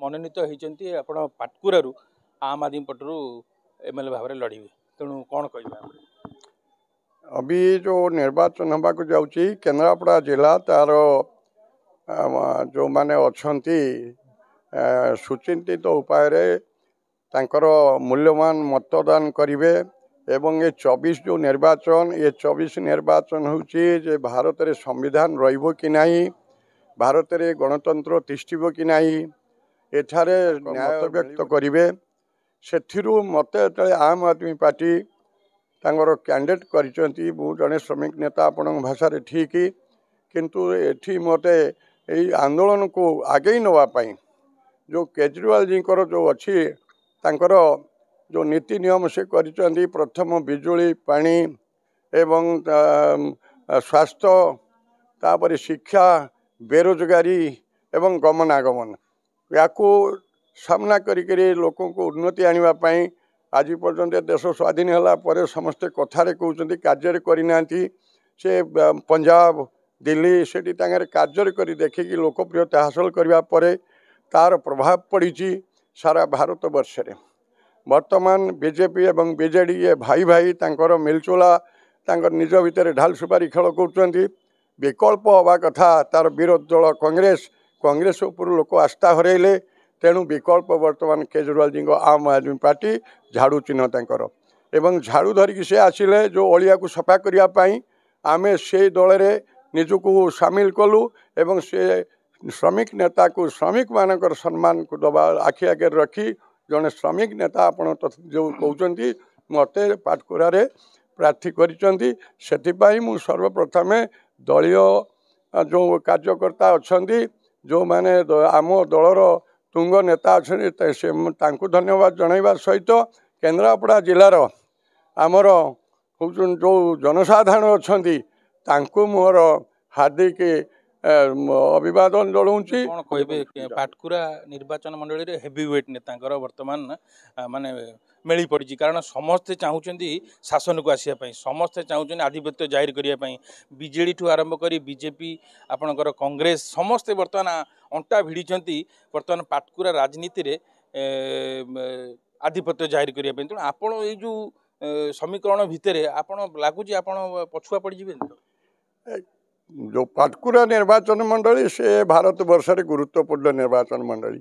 मनोनीत होती आप पाटकुरारू आम आदमी पटरू एमएलए भाव में लड़े तेणु कौन कह अभी जो निर्वाचन हवा को जाऊँगी केन्द्रापड़ा जिला तार जो माने अच्छी सुचिंतित उपाय तांकर मूल्यवान मतदान करेंगे एवं ये 24 जो निर्वाचन ये 24 निर्वाचन होची जे भारत रे संविधान रहिबो कि नहीं भारत रे गणतंत्र तिष्ठिबो कि नहीं एठारे मत व्यक्त करेंगे सेथिरु मते आम आदमी पार्टी तांगर कैंडिडेट करिसेंती मु जने श्रमिक नेता आपण भाषा रे ठीक किंतु एठी मते एई आंदोलन को आगे नवा पाई जो केजरीवाल जी को जो अच्छी तांकर जो नीति नियम से करिसेंती प्रथम बिजुली पानी एवं स्वास्थ्य तापर शिक्षा बेरोजगारी एवं गमनागमन या सामना करी लोकों को उन्नति आनिबा पाई आज पर्यंत देश स्वाधीन होला परे समस्ते कथारे कहते कार्य करना से पंजाब दिल्ली से कार्य कर देखिकी लोकप्रियता हासिल करने तार प्रभाव पड़ी सारा भारत वर्ष रे वर्तमान बीजेपी एवं बीजेडी ये भाई भाई तांकर मिलचुला तांकर निज भितर ढाल सुपारी खेल कर विकल्प हवा कथा तार विरोध दल कांग्रेस उपर लोक आस्था हरइले तेणु विकल्प वर्तमान केजरीवाल जी आम आदमी पार्टी झाड़ू चिन्ह तांकर एवं झाड़ू धरिकी से आसिले जो अलिया को सफा करने आमे से दल रे निजको सामिल कलु एवं से श्रमिक नेता को श्रमिक मानकर सम्मान को दबा आखि आगे रखी जड़े श्रमिक नेता आपण जो कहते मत पाटकुरा प्रार्थी करिसेंती मु सर्वप्रथम दलीय जो कार्यकर्ता अच्छा जो माने आम दलर तुंग नेता अच्छे से धन्यवाद जनइबा सहित केन्द्रापड़ा जिलार आमर जो जनसाधारण अच्छा मोर हार्दिक अभिवादन जनाऊँगी कौन कहे पाटकुरा निर्वाचन मंडली रे हेवीवेट नेता वर्तमान माने मिली पड़ी कारण समस्ते चाहते शासन को आसापी समस्ते चाहते आधिपत्य जाहिर करने बीजेडी ठू आरंभ कर बीजेपी आपणकर कांग्रेस समस्ते बर्तमान अंटा भिड़ी बर्तमान पाटकुरा राजनीति रे आधिपत्य जाहिर करने तेणु आपण जो समीकरण भितर आपण लगुच आप पछुआ पड़े जो पाटकुरा निर्वाचन मंडली से भारत वर्ष रे गुरुत्वपूर्ण निर्वाचन मंडली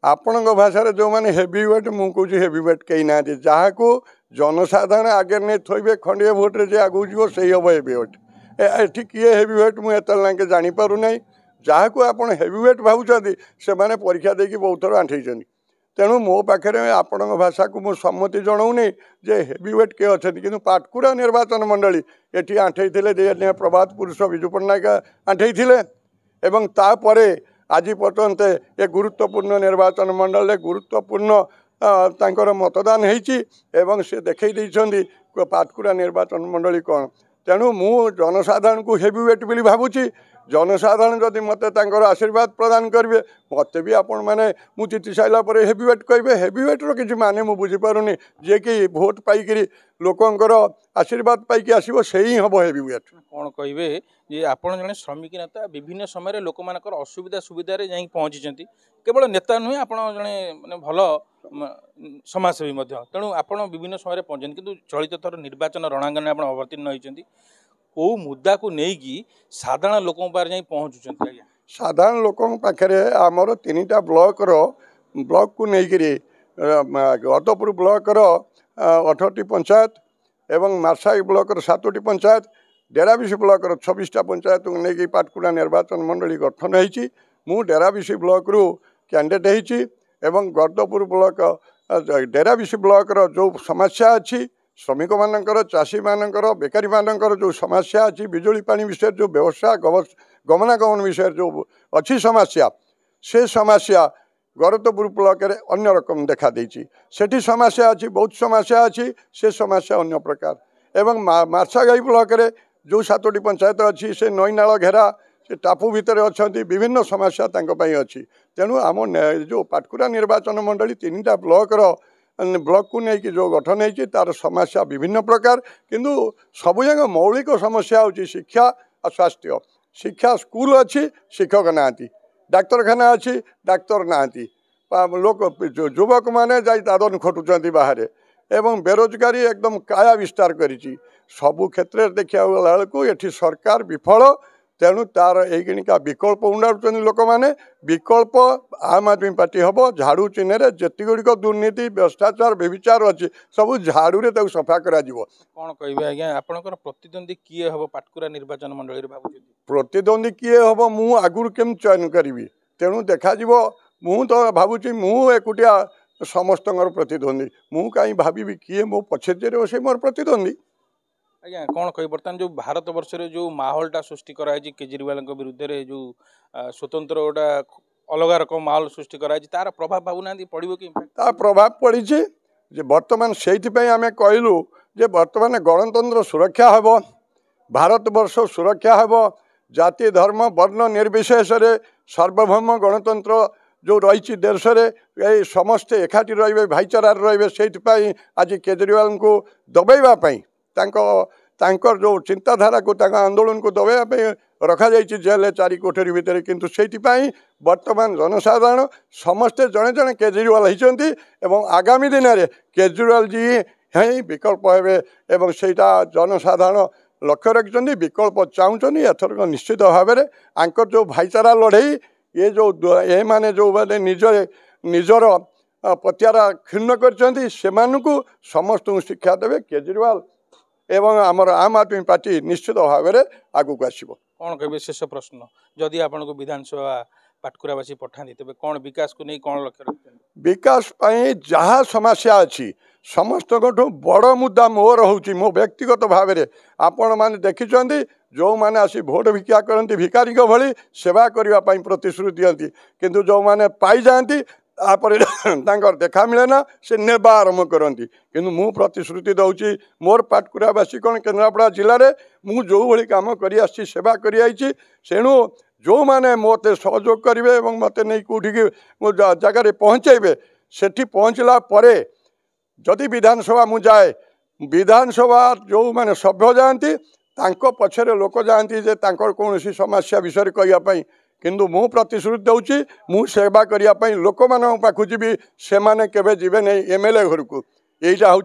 आपण भाषा जो मैंने हेवीवेट मुझे हेवीवेट कहीं ना जहाँ को जनसाधारण आगे नहीं थोबे खंडे भोट्रे जे आगू जीव से हम हेवीवेट ये किए हेवीवेट मुझे जापर ना जहाँ को आप हेवीवेट भावुं से मैंने परीक्षा देकी बहुत थर आंठी तेणु मो पाखे आपण भाषा को मुझे सम्मति जनाऊनी जे हेवीवेट किए अच्छा कि पाटकुरा निर्वाचन मंडली ये आंठे थे प्रभात पुरुष विजु पट्टनायक आंठे एवं तापर आज पर्यंत ये गुरुत्वपूर्ण निर्वाचन मंडल गुरुत्वपूर्ण तांकर मतदान होती से देखते पाटकुरा निर्वाचन मंडली कौन तेणु मु जनसाधारण को हेवीवेट बोली भावुची जनसाधारण जदि मत आशीर्वाद प्रदान करेंगे मत भी आपण मैंने मुझे जीति सारा हेवीवेट कहे हेवीवेट्र किसी माने मुझे बुझीपारूनी जे कि भोट पाई लोकंर आशीर्वाद पाई आसो से ही हम हेवीवेट कौन कहे जे आपण जड़े श्रमिक नेता विभिन्न समय लोक मानकर असुविधा सुविधा जा पहुँची केवल नेता नुहे आप जड़े मैंने भल समाजसेवी तेणु आपड़ विभिन्न समय पहुँचे कि चलित थर निर्वाचन रणांगन आप अवतीर्ण होती कौ मुद्दा को लेकिन साधारण लोक पहुँचुं साधारण लोक पाखे आमर 3टा ब्लॉक को लेकर गदपुर ब्लॉकर 18टी पंचायत एवं मार्साई ब्लॉकर 7टी पंचायत डेराबिशी ब्लॉकर 26टा पंचायत को लेकिन पाटकुरा निर्वाचन मंडली गठन होती मु डेराबिशी ब्लॉक रु कैंडिडेट होती गदपुर ब्लॉक डेराबिशी ब्लॉकर जो समस्या अच्छी श्रमिक मानकर चाषी मानकर बेकारी मानकर जो समस्या अच्छी बिजुली पानी विषय जो व्यवस्था गमनागमन विषय जो अच्छी समस्या से समस्या गदपुर ब्लॉक रे अन्य रकम देखा देछि सेठी समस्या अच्छी बहुत समस्या अच्छी से समस्या अन्य प्रकार एवं मार्सागाई ब्लॉक रे जो 7टी पंचायत अच्छी से नईनाल घेरा से टापू भितर अच्छा विभिन्न समस्या अच्छी तेणु आम जो पाटकुरा निर्वाचन मंडली 3टा ब्लॉक को लेकिन जो गठन होती तार समस्या विभिन्न प्रकार किंतु सबुजाक मौलिक समस्या होची शिक्षा और स्वास्थ्य शिक्षा स्कूल अच्छी शिक्षक ना डाक्तरखाना अच्छी डाक्तर ना लोक युवक मैंने जाई दादन खटुंट बाहर एवं बेरोजगारी एकदम काया विस्तार करी सबु क्षेत्र में देखा बेलू ये सरकार विफल तेणु तार यहीका विकल्प उंडाऊँ लोक मैंने विकल्प आम आदमी पार्टी हम झाड़ू चिन्ह जिते गुड़िक दुर्नीति भ्रष्टाचार व्यभिचार अच्छी सब झाड़ू रे सफा करा कौन कहे आज्ञा आपंकर प्रतिद्वंदी किए हम पाटकुरा निर्वाचन मंडल भाव प्रतिद्वंदी किए हम मु आगुरी केम चयन करी तेणु देखा मु तो भावुची मु एकुटिया समस्त प्रतिद्वंदी मु कहीं भावी किए मो पछे से मोर प्रतिद्वंदी आज्ञा कौन कह बर्तमान जो भारत वर्ष जो माहौलटा सृष्टि कराई केजरीवाल विरुद्ध रे जो स्वतंत्र गोटा अलग रकम माहौल सृष्टि कराई तार प्रभाव भावना पड़ो कि ता प्रभाव पड़ी जे बर्तमान से आम कहलु जे बर्तमान गणतंत्र सुरक्षा हेब भारत वर्ष सुरक्षा हेब जाति धर्म वर्ण निर्विशेष सार्वभौम गणतंत्र जो रही देश में समस्ते एकाठी रे भाईचारा रे आज केजरीवाल को दबाइवाई जो चिंताधारा को आंदोलन को दबाइवाई रखा जाइए जेल 4 कोठरी भितर किंतु सेठिपाई वर्तमान जनसाधारण समस्ते जड़े जड़े केजरीवाल होती आगामी दिन में केजरीवाल जी ही विकल्प हे सेटा जनसाधारण लक्ष्य रखिंट विकल्प चाहूँ एथरक निश्चित भाव में आंकर जो भाईचारा लड़ई ये जो ये माने जो मैंने निजर पतियारा क्षीण कर समस्त शिक्षा देवे केजरीवाल एवं आमर आम आदमी पार्टी निश्चित भाव में आगू आसब कौन कहे शेष प्रश्न जदि आपन को विधानसभा पाटकुरावासी पठाती तेज कौन विकास को नहीं कौन लक्ष्य रखते विकास जहाँ समस्या अच्छी समस्त बड़ मुद्दा मोर हूँ मो व्यक्तिगत भाव में आपण मैंने देखिं जो मैंने आसी भोट भिक्षा करती भिकारी भली सेवा करने प्रतिश्रुति दिखती किंतु जो मैंने पाई जाती देखा मिले ना से नेबा आरंभ करती किंतु मु प्रतिश्रुति दौची मोर पाटकुरावासी कौन केन्द्रापड़ा जिले में मु जो भाई कम कर सेवा करेणु जो मैंने मत सहयोग करेंगे मत नहीं कौटी जगह पहुँचे सेठी पहुँचला परे जदि विधानसभा मु जाए विधानसभा जो मैंने सभ्य जाती पछरे लोक जाती जे कौन समस्या विषय कहवाई किंतु मु प्रतिश्रुति दूची मु सेवा करने लोक मान पाखु जी से केवे जीवे नहीं एमएलए घर को यहीटा हूँ